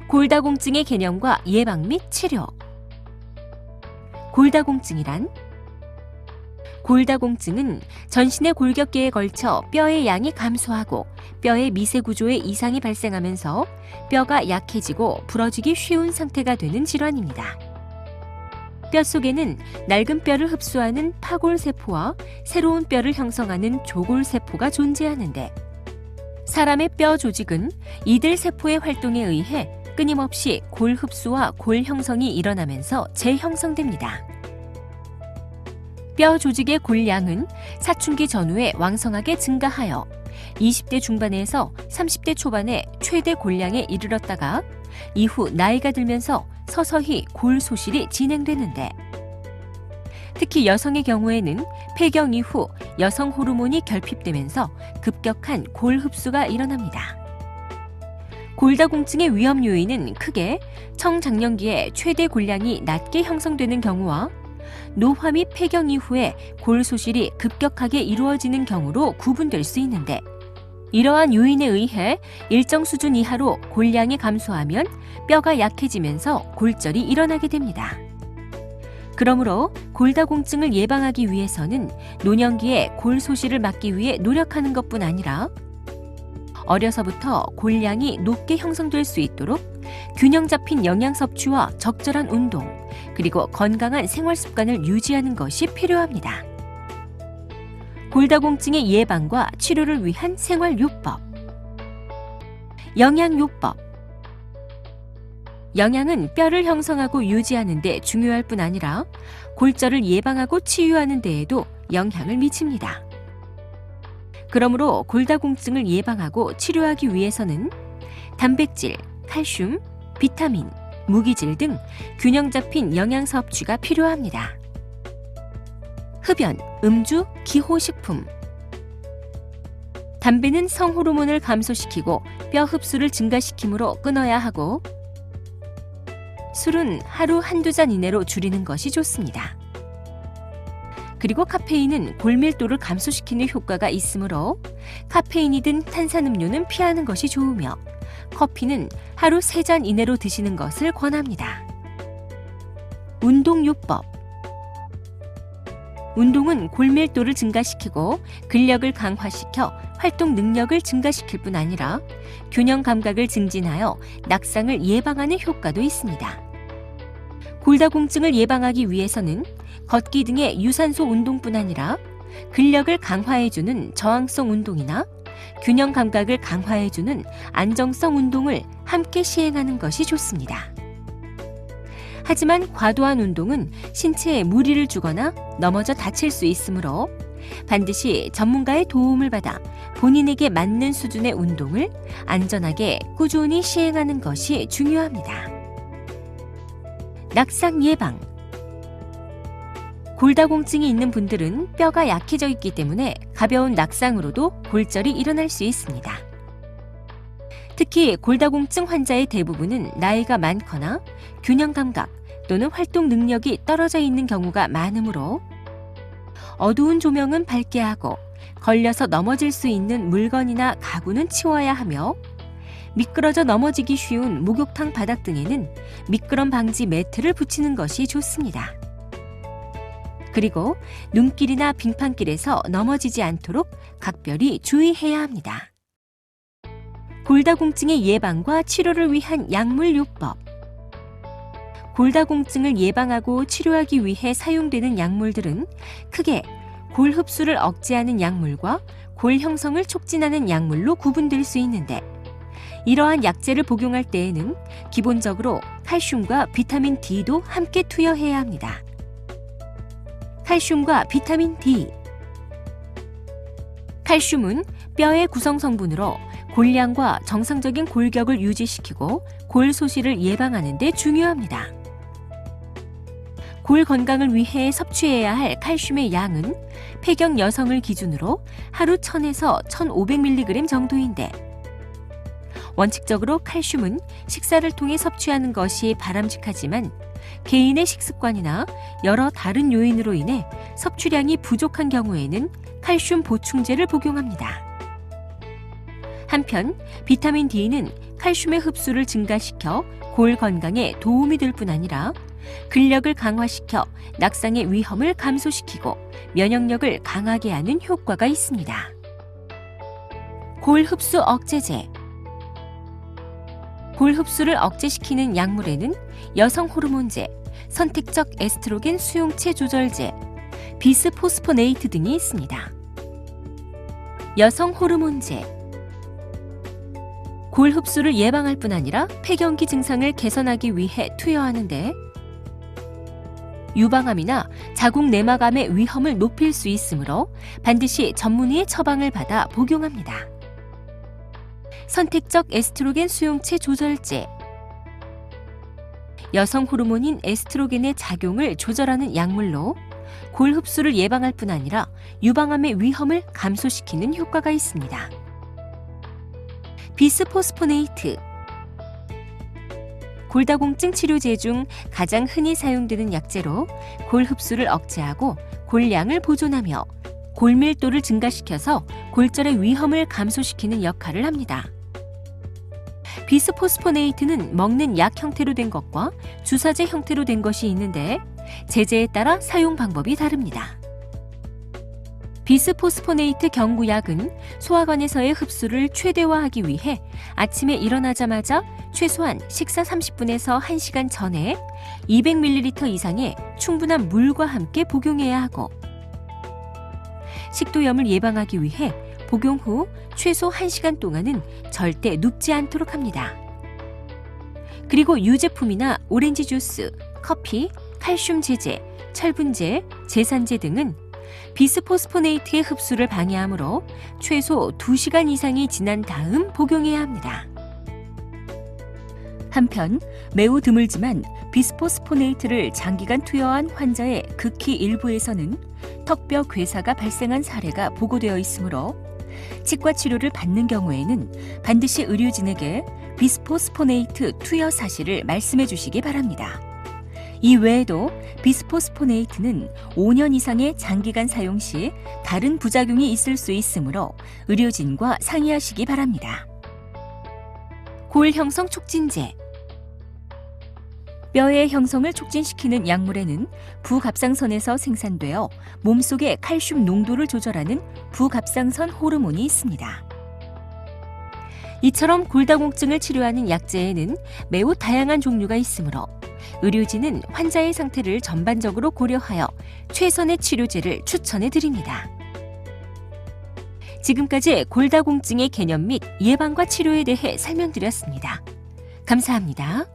골다공증의 개념과 예방 및 치료. 골다공증이란 골다공증은 전신의 골격계에 걸쳐 뼈의 양이 감소하고 뼈의 미세 구조에 이상이 발생하면서 뼈가 약해지고 부러지기 쉬운 상태가 되는 질환입니다. 뼈 속에는 낡은 뼈를 흡수하는 파골세포와 새로운 뼈를 형성하는 조골세포가 존재하는데, 사람의 뼈 조직은 이들 세포의 활동에 의해 끊임없이 골 흡수와 골 형성이 일어나면서 재형성됩니다. 뼈 조직의 골량은 사춘기 전후에 왕성하게 증가하여 20대 중반에서 30대 초반에 최대 골량에 이르렀다가 이후 나이가 들면서 서서히 골 소실이 진행되는데, 특히 여성의 경우에는 폐경 이후 여성 호르몬이 결핍되면서 급격한 골 흡수가 일어납니다. 골다공증의 위험 요인은 크게 청장년기에 최대 골량이 낮게 형성되는 경우와 노화 및 폐경 이후에 골 소실이 급격하게 이루어지는 경우로 구분될 수 있는데, 이러한 요인에 의해 일정 수준 이하로 골량이 감소하면 뼈가 약해지면서 골절이 일어나게 됩니다. 그러므로 골다공증을 예방하기 위해서는 노년기에 골 소실을 막기 위해 노력하는 것뿐 아니라 어려서부터 골량이 높게 형성될 수 있도록 균형 잡힌 영양 섭취와 적절한 운동, 그리고 건강한 생활 습관을 유지하는 것이 필요합니다. 골다공증의 예방과 치료를 위한 생활요법. 영양요법. 영양은 뼈를 형성하고 유지하는 데 중요할 뿐 아니라 골절을 예방하고 치유하는 데에도 영향을 미칩니다. 그러므로 골다공증을 예방하고 치료하기 위해서는 단백질, 칼슘, 비타민, 무기질 등 균형 잡힌 영양 섭취가 필요합니다. 흡연, 음주, 기호식품. 담배는 성호르몬을 감소시키고 뼈 흡수를 증가시키므로 끊어야 하고, 술은 하루 한두 잔 이내로 줄이는 것이 좋습니다. 그리고 카페인은 골밀도를 감소시키는 효과가 있으므로 카페인이든 탄산음료는 피하는 것이 좋으며, 커피는 하루 3잔 이내로 드시는 것을 권합니다. 운동요법. 운동은 골밀도를 증가시키고 근력을 강화시켜 활동 능력을 증가시킬 뿐 아니라 균형 감각을 증진하여 낙상을 예방하는 효과도 있습니다. 골다공증을 예방하기 위해서는 걷기 등의 유산소 운동뿐 아니라 근력을 강화해주는 저항성 운동이나 균형 감각을 강화해주는 안정성 운동을 함께 시행하는 것이 좋습니다. 하지만 과도한 운동은 신체에 무리를 주거나 넘어져 다칠 수 있으므로 반드시 전문가의 도움을 받아 본인에게 맞는 수준의 운동을 안전하게 꾸준히 시행하는 것이 중요합니다. 낙상 예방. 골다공증이 있는 분들은 뼈가 약해져 있기 때문에 가벼운 낙상으로도 골절이 일어날 수 있습니다. 특히 골다공증 환자의 대부분은 나이가 많거나 균형 감각 또는 활동 능력이 떨어져 있는 경우가 많으므로 어두운 조명은 밝게 하고 걸려서 넘어질 수 있는 물건이나 가구는 치워야 하며, 미끄러져 넘어지기 쉬운 목욕탕 바닥 등에는 미끄럼 방지 매트를 붙이는 것이 좋습니다. 그리고 눈길이나 빙판길에서 넘어지지 않도록 각별히 주의해야 합니다. 골다공증의 예방과 치료를 위한 약물요법. 골다공증을 예방하고 치료하기 위해 사용되는 약물들은 크게 골 흡수를 억제하는 약물과 골 형성을 촉진하는 약물로 구분될 수 있는데, 이러한 약제를 복용할 때에는 기본적으로 칼슘과 비타민 D도 함께 투여해야 합니다. 칼슘과 비타민 D. 칼슘은 뼈의 구성 성분으로 골량과 정상적인 골격을 유지시키고 골 소실을 예방하는 데 중요합니다. 골 건강을 위해 섭취해야 할 칼슘의 양은 폐경 여성을 기준으로 하루 1000에서 1500mg 정도인데, 원칙적으로 칼슘은 식사를 통해 섭취하는 것이 바람직하지만 개인의 식습관이나 여러 다른 요인으로 인해 섭취량이 부족한 경우에는 칼슘 보충제를 복용합니다. 한편 비타민 D는 칼슘의 흡수를 증가시켜 골 건강에 도움이 될 뿐 아니라 근력을 강화시켜 낙상의 위험을 감소시키고 면역력을 강하게 하는 효과가 있습니다. 골 흡수 억제제. 골 흡수를 억제시키는 약물에는 여성 호르몬제, 선택적 에스트로겐 수용체 조절제, 비스포스포네이트 등이 있습니다. 여성 호르몬제. 골 흡수를 예방할 뿐 아니라 폐경기 증상을 개선하기 위해 투여하는데 유방암이나 자궁 내막암의 위험을 높일 수 있으므로 반드시 전문의의 처방을 받아 복용합니다. 선택적 에스트로겐 수용체 조절제. 여성 호르몬인 에스트로겐의 작용을 조절하는 약물로 골 흡수를 예방할 뿐 아니라 유방암의 위험을 감소시키는 효과가 있습니다. 비스포스포네이트. 골다공증 치료제 중 가장 흔히 사용되는 약제로 골 흡수를 억제하고 골량을 보존하며 골 밀도를 증가시켜서 골절의 위험을 감소시키는 역할을 합니다. 비스포스포네이트는 먹는 약 형태로 된 것과 주사제 형태로 된 것이 있는데 제제에 따라 사용 방법이 다릅니다. 비스포스포네이트 경구약은 소화관에서의 흡수를 최대화하기 위해 아침에 일어나자마자 최소한 식사 30분에서 1시간 전에 200ml 이상의 충분한 물과 함께 복용해야 하고 식도염을 예방하기 위해 복용 후 최소 1시간 동안은 절대 눕지 않도록 합니다. 그리고 유제품이나 오렌지 주스, 커피, 칼슘 제제, 철분제, 제산제 등은 비스포스포네이트의 흡수를 방해하므로 최소 2시간 이상이 지난 다음 복용해야 합니다. 한편 매우 드물지만 비스포스포네이트를 장기간 투여한 환자의 극히 일부에서는 턱뼈 괴사가 발생한 사례가 보고되어 있으므로 치과 치료를 받는 경우에는 반드시 의료진에게 비스포스포네이트 투여 사실을 말씀해 주시기 바랍니다. 이 외에도 비스포스포네이트는 5년 이상의 장기간 사용 시 다른 부작용이 있을 수 있으므로 의료진과 상의하시기 바랍니다. 골 형성 촉진제. 뼈의 형성을 촉진시키는 약물에는 부갑상선에서 생산되어 몸속의 칼슘 농도를 조절하는 부갑상선 호르몬이 있습니다. 이처럼 골다공증을 치료하는 약제에는 매우 다양한 종류가 있으므로 의료진은 환자의 상태를 전반적으로 고려하여 최선의 치료제를 추천해 드립니다. 지금까지 골다공증의 개념 및 예방과 치료에 대해 설명드렸습니다. 감사합니다.